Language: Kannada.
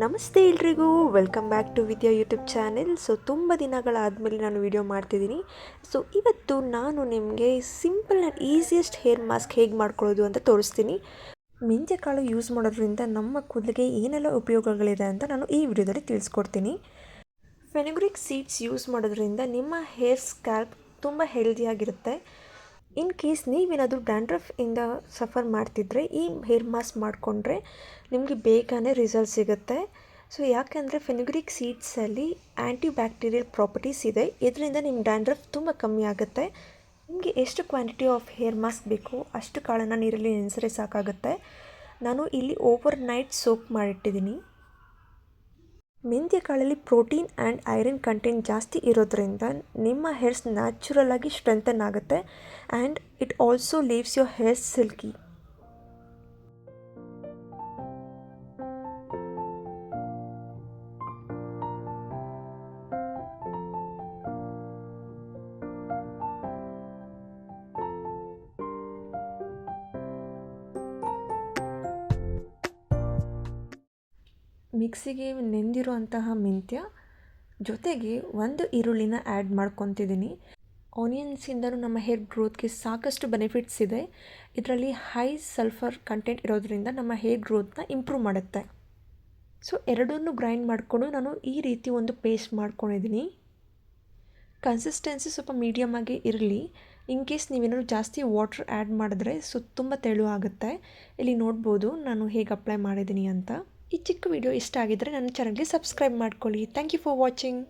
ನಮಸ್ತೆ ಎಲ್ರಿಗೂ, welcome back to Vidya YouTube channel. ತುಂಬ ದಿನಗಳಾದಮೇಲೆ ನಾನು ವಿಡಿಯೋ ಮಾಡ್ತಿದ್ದೀನಿ. ಇವತ್ತು ನಾನು ನಿಮಗೆ simple and easiest hair mask ಹೇಗೆ ಮಾಡ್ಕೊಳ್ಳೋದು ಅಂತ ತೋರಿಸ್ತೀನಿ. ಮೆಂತ್ಯ ಕಾಳು ಯೂಸ್ ಮಾಡೋದ್ರಿಂದ ನಮ್ಮ ಕೂದಲಿಗೆ ಏನೆಲ್ಲ ಉಪಯೋಗಗಳಿದೆ ಅಂತ ನಾನು ಈ ವಿಡಿಯೋದಲ್ಲಿ ತಿಳಿಸ್ಕೊಡ್ತೀನಿ. ಫೆನುಗ್ರಿಕ್ ಸೀಡ್ಸ್ ಯೂಸ್ ಮಾಡೋದ್ರಿಂದ ನಿಮ್ಮ ಹೇರ್ ಸ್ಕ್ಯಾಲ್ಪ್ ತುಂಬ ಹೆಲ್ದಿಯಾಗಿರುತ್ತೆ. ಇನ್ ಕೇಸ್ ನೀವೇನಾದರೂ ಡ್ಯಾಂಡ್ರಫಿಂದ ಸಫರ್ ಮಾಡ್ತಿದ್ರೆ ಈ ಹೇರ್ ಮಾಸ್ಕ್ ಮಾಡಿಕೊಂಡ್ರೆ ನಿಮಗೆ ಬೇಗನೆ ರಿಸಲ್ಟ್ ಸಿಗುತ್ತೆ. ಯಾಕೆಂದರೆ ಫೆನುಗ್ರಿಕ್ ಸೀಡ್ಸಲ್ಲಿ ಆ್ಯಂಟಿ ಬ್ಯಾಕ್ಟೀರಿಯಲ್ ಪ್ರಾಪರ್ಟೀಸ್ ಇದೆ. ಇದರಿಂದ ನಿಮ್ಮ ಡ್ಯಾಂಡ್ರಫ್ ತುಂಬ ಕಮ್ಮಿ ಆಗುತ್ತೆ. ನಿಮಗೆ ಎಷ್ಟು ಕ್ವಾಂಟಿಟಿ ಆಫ್ ಹೇರ್ ಮಾಸ್ಕ್ ಬೇಕು ಅಷ್ಟು ಕಾಳನ್ನು ನೀರಲ್ಲಿ ನೆನೆಸಿದ್ರೆ ಸಾಕಾಗುತ್ತೆ. ನಾನು ಇಲ್ಲಿ ಓವರ್ ನೈಟ್ ಸೋಕ್ ಮಾಡಿಟ್ಟಿದ್ದೀನಿ. ಮೆಂತ್ಯ ಕಾಳಲ್ಲಿ ಪ್ರೋಟೀನ್ ಆ್ಯಂಡ್ ಐರನ್ ಕಂಟೆಂಟ್ ಜಾಸ್ತಿ ಇರೋದ್ರಿಂದ ನಿಮ್ಮ ಹೇರ್ಸ್ ನ್ಯಾಚುರಲ್ ಆಗಿ ಸ್ಟ್ರೆಂಥನ್ ಆಗುತ್ತೆ and it also leaves your hairs silky. ಮಿಕ್ಸಿಗೆ ನೆಂದಿರುವಂತಹ ಮೆಂತ್ಯ ಜೊತೆಗೆ ಒಂದು ಈರುಳ್ಳಿನ ಆ್ಯಡ್ ಮಾಡ್ಕೊತಿದ್ದೀನಿ. ಆನಿಯನ್ಸಿಂದಲೂ ನಮ್ಮ ಹೇರ್ ಗ್ರೋತ್ಗೆ ಸಾಕಷ್ಟು ಬೆನಿಫಿಟ್ಸ್ ಇದೆ. ಇದರಲ್ಲಿ ಹೈ ಸಲ್ಫರ್ ಕಂಟೆಂಟ್ ಇರೋದ್ರಿಂದ ನಮ್ಮ ಹೇರ್ ಗ್ರೋತ್ನ ಇಂಪ್ರೂವ್ ಮಾಡುತ್ತೆ. ಎರಡನ್ನೂ ಗ್ರೈಂಡ್ ಮಾಡಿಕೊಂಡು ನಾನು ಈ ರೀತಿ ಒಂದು ಪೇಸ್ಟ್ ಮಾಡ್ಕೊಂಡಿದ್ದೀನಿ. ಕನ್ಸಿಸ್ಟೆನ್ಸಿ ಸ್ವಲ್ಪ ಮೀಡಿಯಮ್ ಆಗಿ ಇರಲಿ. ಇನ್ ಕೇಸ್ ನೀವೇನಾದ್ರು ಜಾಸ್ತಿ ವಾಟರ್ ಆ್ಯಡ್ ಮಾಡಿದ್ರೆ ತುಂಬ ತೆಳು ಆಗುತ್ತೆ. ಇಲ್ಲಿ ನೋಡ್ಬೋದು ನಾನು ಹೇಗೆ ಅಪ್ಲೈ ಮಾಡಿದ್ದೀನಿ ಅಂತ. ಈ ಚಿಕ್ಕ ವಿಡಿಯೋ ಇಷ್ಟ ಆಗಿದ್ದರೆ ನನ್ನ ಚಾನಲ್ಗೆ ಸಬ್ಸ್ಕ್ರೈಬ್ ಮಾಡ್ಕೊಳ್ಳಿ. Thank you for watching.